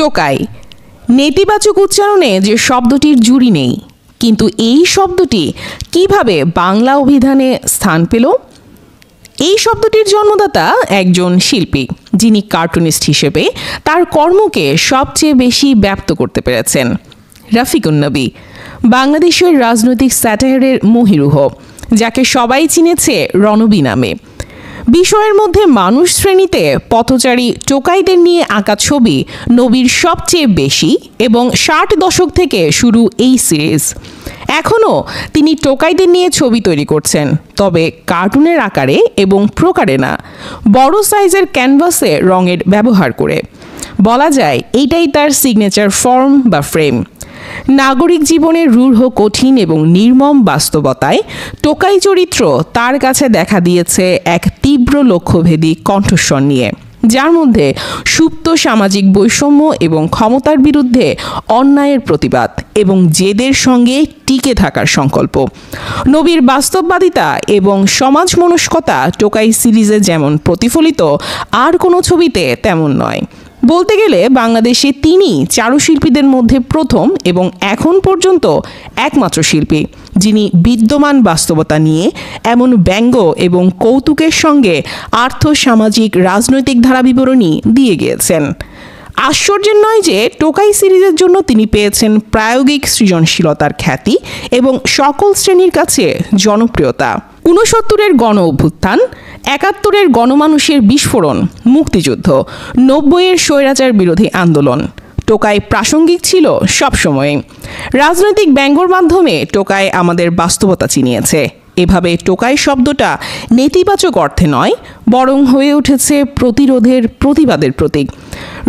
টোকাই নেতিবাচক উচ্চারণে যে শব্দটির জুড়ি নেই, কিন্তু এই শব্দটি কিভাবে বাংলা অভিধানে স্থান পেল? এই শব্দটির জন্মদাতা একজন শিল্পী, যিনি কার্টুনিস্ট হিসেবে তার কর্মকে সবচেয়ে বেশি ব্যাপ্ত করতে পেরেছেন। রফিকুন নবী বাংলাদেশের রাজনৈতিক স্যাটায়ারের মহিরুহ, যাকে সবাই চিনেছে রণবী নামে। বিষয়ের মধ্যে মানুষ শ্রেণীতে পথচারী টোকাইদের নিয়ে আঁকা ছবি নবীর সবচেয়ে বেশি এবং 60 দশক থেকে শুরু এই সিরিজ। এখনও তিনি টোকাইদের নিয়ে ছবি তৈরি করছেন, তবে কার্টুনের আকারে এবং প্রকারে না, বড় সাইজের ক্যানভাসে রঙের ব্যবহার করে। বলা যায় এইটাই তার সিগনেচার ফর্ম বা ফ্রেম। নাগরিক জীবনের রূঢ়, কঠিন এবং নির্মম বাস্তবতায় টোকাই চরিত্র তার কাছে দেখা দিয়েছে এক তীব্র লক্ষ্যভেদী কণ্ঠস্বর নিয়ে, যার মধ্যে সুপ্ত সামাজিক বৈষম্য এবং ক্ষমতার বিরুদ্ধে অন্যায়ের প্রতিবাদ এবং জেদের সঙ্গে টিকে থাকার সংকল্প। নবীর বাস্তববাদিতা এবং সমাজ মনস্কতা টোকাই সিরিজে যেমন প্রতিফলিত, আর কোনো ছবিতে তেমন নয়। বলতে গেলে বাংলাদেশে তিনি চারুশিল্পীদের মধ্যে প্রথম এবং এখন পর্যন্ত একমাত্র শিল্পী, যিনি বিদ্যমান বাস্তবতা নিয়ে এমন ব্যঙ্গ এবং কৌতুকের সঙ্গে আর্থসামাজিক রাজনৈতিক ধারাবিবরণী দিয়ে গিয়েছেন। আশ্চর্যের নয় যে টোকাই সিরিজের জন্য তিনি পেয়েছেন প্রায়োগিক সৃজনশীলতার খ্যাতি এবং সকল শ্রেণীর কাছে জনপ্রিয়তা। 69-এর গণ অভ্যুত্থান, 71-এর গণমানুষের বিস্ফোরণ, মুক্তিযুদ্ধ, 90-এর স্বৈরাচার বিরোধী আন্দোলন, টোকাই প্রাসঙ্গিক ছিল সবসময়। রাজনৈতিক ব্যঙ্গর মাধ্যমে টোকাই আমাদের বাস্তবতা চিনিয়েছে। এভাবে টোকাই শব্দটা নেতিবাচক অর্থে নয়, বরং হয়ে উঠেছে প্রতিরোধের, প্রতিবাদের প্রতীক।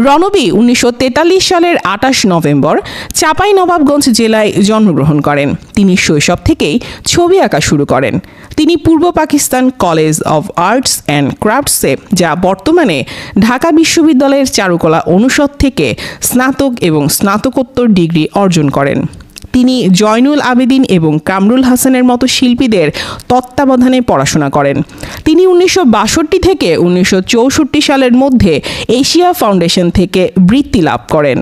রণবী 1943 সালের 28 নভেম্বর চাঁপাইনবাবগঞ্জ জেলায় জন্মগ্রহণ করেন। তিনি শৈশব থেকেই ছবি আঁকা শুরু করেন। তিনি পূর্ব Pakistan college of arts and ক্রাফটসে, যা বর্তমানে ঢাকা বিশ্ববিদ্যালয়ের চারুকলা অনুষদ থেকে স্নাতক এবং স্নাতকোত্তর ডিগ্রি অর্জন করেন। তিনি জয়নুল আবেদিন এবং কামরুল হাসানের মতো শিল্পীদের তত্ত্বাবধানে পড়াশোনা করেন। তিনি 1962 থেকে 1964 সালের মধ্যে এশিয়া ফাউন্ডেশন থেকে বৃত্তি লাভ করেন।